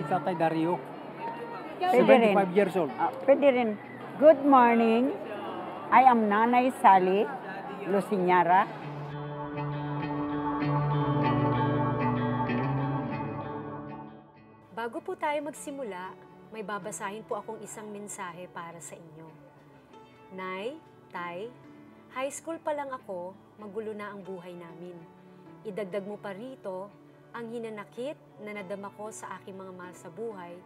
Tatay Dario. Pwede rin. 75 years old. Pwede rin. Good morning. I am Nanay Sally Luciñara. Bago po tayo magsimula, may babasahin po akong isang mensahe para sa inyo. Nay, Tay, high school pa lang ako, magulo na ang buhay namin. Idagdag mo pa rito ang hinanakit na nadama ko sa aking mga mahal sa buhay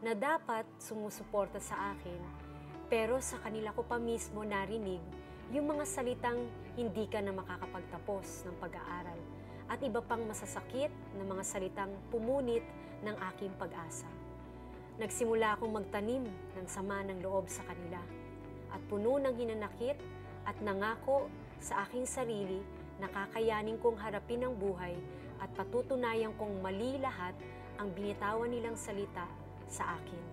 na dapat sumusuporta sa akin, pero sa kanila ko pa mismo narinig yung mga salitang hindi ka na makakapagtapos ng pag-aaral at iba pang masasakit na mga salitang pumunit ng aking pag-asa. Nagsimula akong magtanim ng sama ng loob sa kanila at puno ng hinanakit at nangako sa aking sarili na kakayanin kong harapin ang buhay at patutunayan kong mali lahat ang binitawan nilang salita sa akin.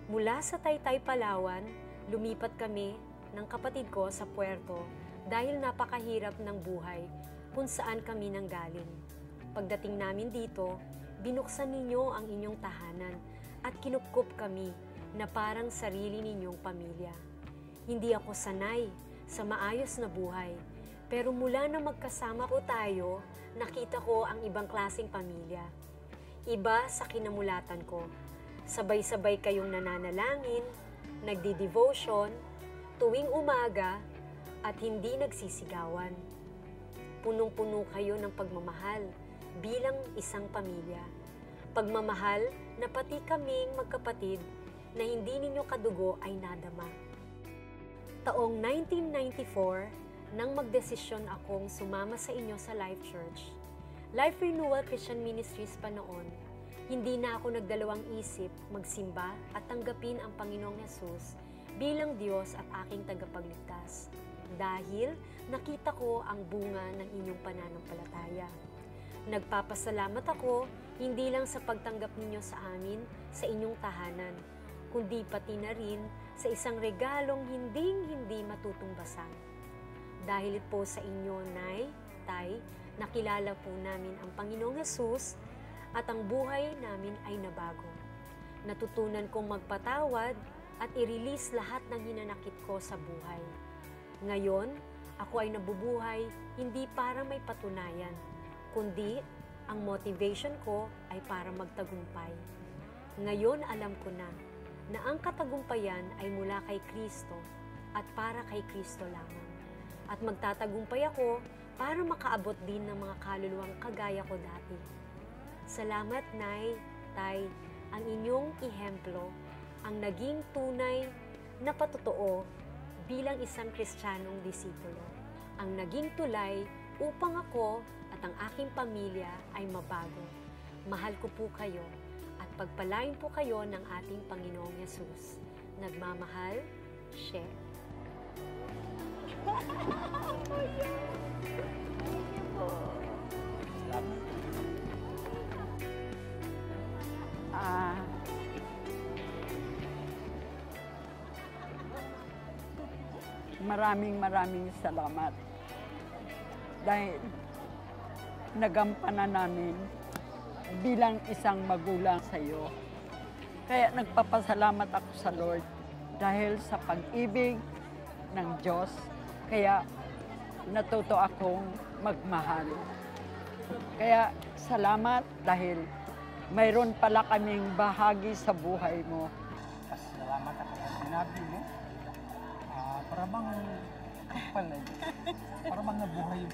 Mula sa Taytay, Palawan, lumipat kami ng kapatid ko sa Puerto dahil napakahirap ng buhay kung saan kami nanggaling. Pagdating namin dito, binuksan ninyo ang inyong tahanan at kinupkup kami na parang sarili ninyong pamilya. Hindi ako sanay sa maayos na buhay, pero mula na magkasama po tayo, nakita ko ang ibang klaseng pamilya. Iba sa kinamulatan ko. Sabay-sabay kayong nananalangin, nagdi-devotion, tuwing umaga, at hindi nagsisigawan. Punong-puno kayo ng pagmamahal bilang isang pamilya. Pagmamahal na pati kaming magkapatid na hindi ninyo kadugo ay nadama. Taong 1994, nang magdesisyon akong sumama sa inyo sa Life Church, Life Renewal Christian Ministries pa noon, hindi na ako nagdalawang isip magsimba at tanggapin ang Panginoong Hesus bilang Diyos at aking tagapagligtas. Dahil nakita ko ang bunga ng inyong pananampalataya. Nagpapasalamat ako hindi lang sa pagtanggap ninyo sa amin sa inyong tahanan, kundi pati na rin sa isang regalong hindi matutungbasan. Dahil po sa inyo, Nay, Tay, nakilala po namin ang Panginoong Hesus at ang buhay namin ay nabago. Natutunan kong magpatawad at i-release lahat ng hinanakit ko sa buhay. Ngayon, ako ay nabubuhay hindi para may patunayan, kundi ang motivation ko ay para magtagumpay. Ngayon alam ko na ang katagumpayan ay mula kay Kristo at para kay Kristo lamang. At magtatagumpay ako para makaabot din ng mga kaluluwang kagaya ko dati. Salamat, Nay, Tay, ang inyong ihemplo, ang naging tunay na patotoo bilang isang Kristiyanong disipulo. Ang naging tulay upang ako at ang aking pamilya ay mabago. Mahal ko po kayo at pagpalain po kayo ng ating Panginoong Hesus. Nagmamahal, She. Maraming salamat dahil nagampanan namin bilang isang magulang sa iyo. Kaya nagpapasalamat ako sa Lord dahil sa pag-ibig ng Diyos, kaya natuto akong magmahal. Kaya salamat dahil mayroon pala kaming bahagi sa buhay mo. Salamat ako sa sinabi mo. Para bang kapal para bang nabuhay yung